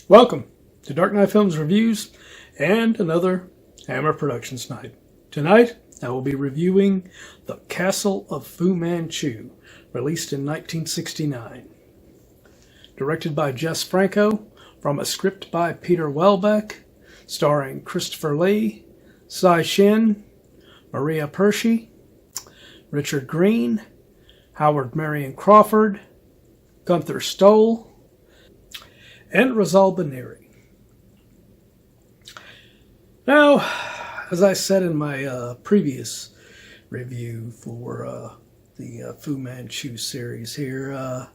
Welcome to Dark Knight Films Reviews and another Hammer Productions night. Tonight, I will be reviewing The Castle of Fu Manchu, released in 1969. Directed by Jess Franco, from a script by Peter Welbeck, starring Christopher Lee, Tsai Chin, Maria Perschy, Richard Greene, Howard Marion-Crawford, Gunther Stoll, and Rosalba Neri. Now, as I said in my previous review for the Fu Manchu series here,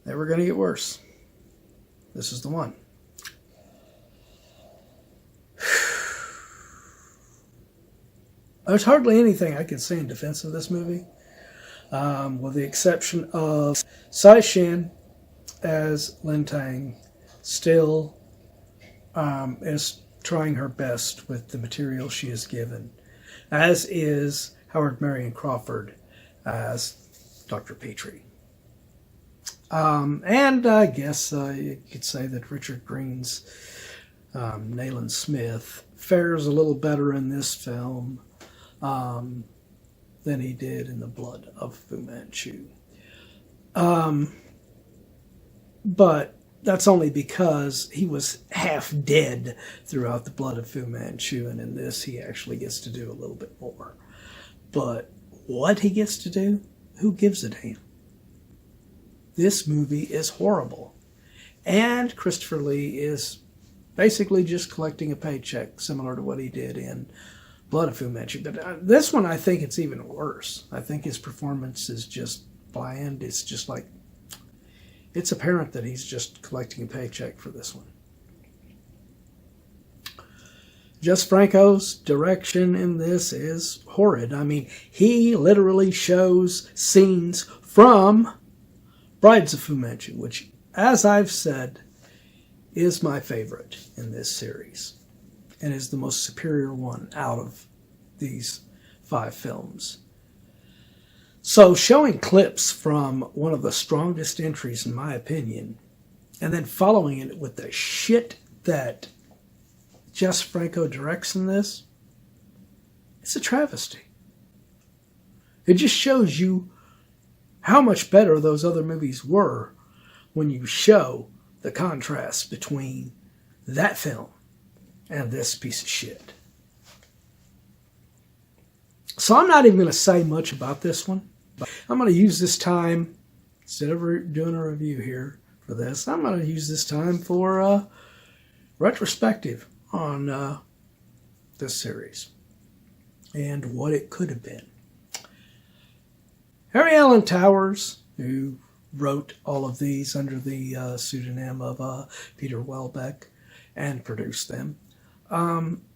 they were going to get worse. This is the one. There's hardly anything I can say in defense of this movie, with the exception of Tsai Chin as Lin Tang still is trying her best with the material she is given, as is Howard Marion-Crawford as Dr. Petrie. And I guess you could say that Richard Greene's Nayland Smith fares a little better in this film than he did in The Blood of Fu Manchu. But that's only because he was half dead throughout The Blood of Fu Manchu, and in this he actually gets to do a little bit more. But what he gets to do, who gives a damn? This movie is horrible. And Christopher Lee is basically just collecting a paycheck, similar to what he did in Blood of Fu Manchu. But this one, I think it's even worse. I think his performance is just bland. It's just like, it's apparent that he's just collecting a paycheck for this one. Jess Franco's direction in this is horrid. I mean, he literally shows scenes from Brides of Fu Manchu, which, as I've said, is my favorite in this series and is the most superior one out of these 5 films. So showing clips from one of the strongest entries, in my opinion, and then following it with the shit that Jess Franco directs in this, it's a travesty. It just shows you how much better those other movies were when you show the contrast between that film and this piece of shit. So I'm not even going to say much about this one. But I'm going to use this time, instead of doing a review here for this, I'm going to use this time for a retrospective on this series and what it could have been. Harry Alan Towers, who wrote all of these under the pseudonym of Peter Welbeck and produced them,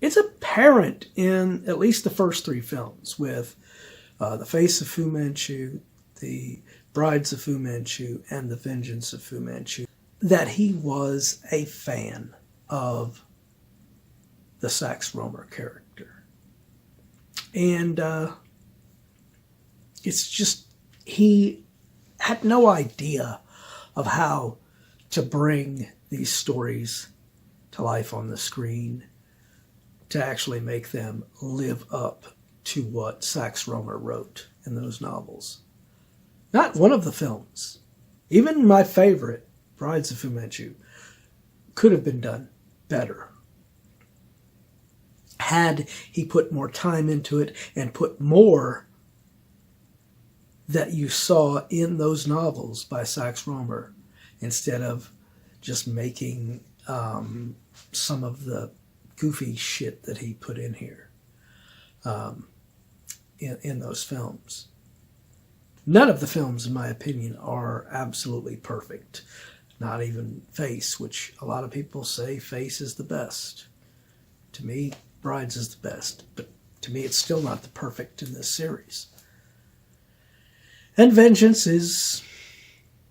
it's apparent in at least the first 3 films with The Face of Fu Manchu, The Brides of Fu Manchu, and The Vengeance of Fu Manchu, that he was a fan of the Sax Rohmer character. And it's just, he had no idea of how to bring these stories to life on the screen, to actually make them live up to what Sax Rohmer wrote in those novels. Not one of the films, even my favorite, Brides of Fu Manchu, could have been done better had he put more time into it and put more that you saw in those novels by Sax Rohmer, instead of just making some of the goofy shit that he put in here in those films. None of the films, in my opinion, are absolutely perfect. Not even Face, which a lot of people say Face is the best. To me, Brides is the best, but to me it's still not the perfect in this series. And Vengeance is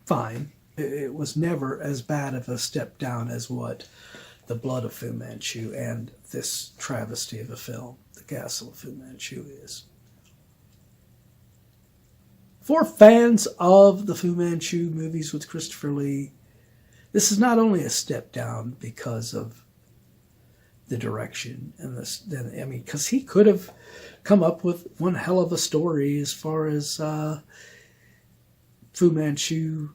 fine. It was never as bad of a step down as what The Blood of Fu Manchu and this travesty of a film, The Castle of Fu Manchu, is. For fans of the Fu Manchu movies with Christopher Lee, This is not only a step down because of the direction and this. I mean, because he could have come up with one hell of a story as far as Fu Manchu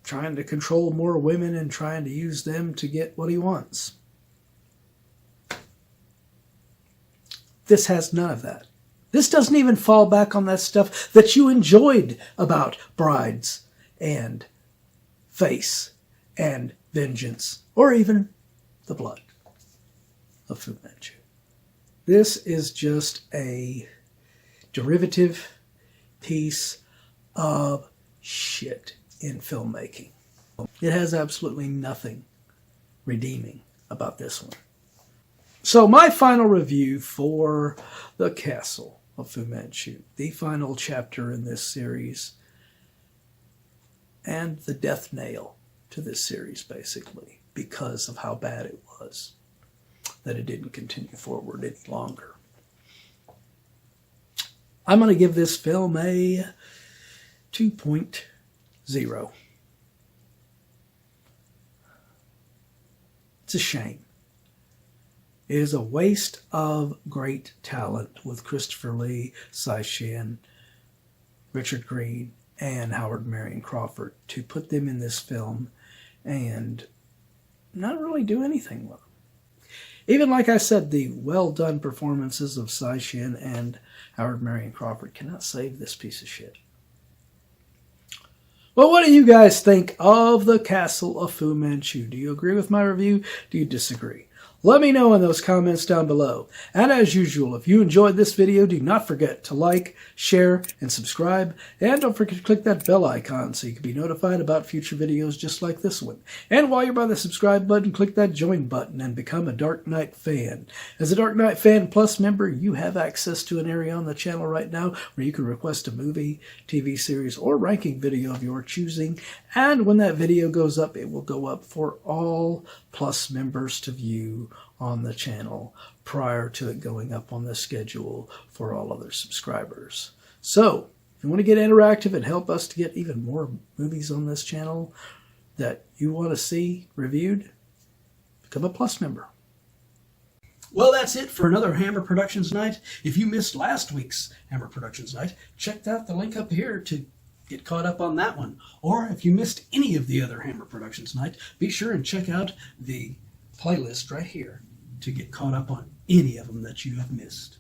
trying to control more women and trying to use them to get what he wants. This has none of that. This doesn't even fall back on that stuff that you enjoyed about Brides and Face and Vengeance, or even The Blood of Fu Manchu. This is just a derivative piece of shit in filmmaking. It has absolutely nothing redeeming about this one. So my final review for The Castle of Fu Manchu, the final chapter in this series, and the death nail to this series, basically, because of how bad it was, that it didn't continue forward any longer. I'm going to give this film a 2.0. It's a shame. It is a waste of great talent with Christopher Lee, Tsai Chin, Richard Greene, and Howard Marion-Crawford to put them in this film and not really do anything with them. Even like I said, the well-done performances of Tsai Chin and Howard Marion-Crawford cannot save this piece of shit. Well, what do you guys think of The Castle of Fu Manchu? Do you agree with my review? Do you disagree? Let me know in those comments down below. And as usual, if you enjoyed this video, do not forget to like, share, and subscribe. And don't forget to click that bell icon so you can be notified about future videos just like this one. And while you're by the subscribe button, click that join button and become a Dark Knight fan. As a Dark Knight Fan Plus member, you have access to an area on the channel right now where you can request a movie, TV series, or ranking video of your choosing. And when that video goes up, it will go up for all Plus members to view on the channel prior to it going up on the schedule for all other subscribers. So, if you want to get interactive and help us to get even more movies on this channel that you want to see reviewed, become a Plus member. Well, that's it for another Hammer Productions night. If you missed last week's Hammer Productions night, check out the link up here to get caught up on that one. Or if you missed any of the other Hammer Productions night, be sure and check out the playlist right here to get caught up on any of them that you have missed.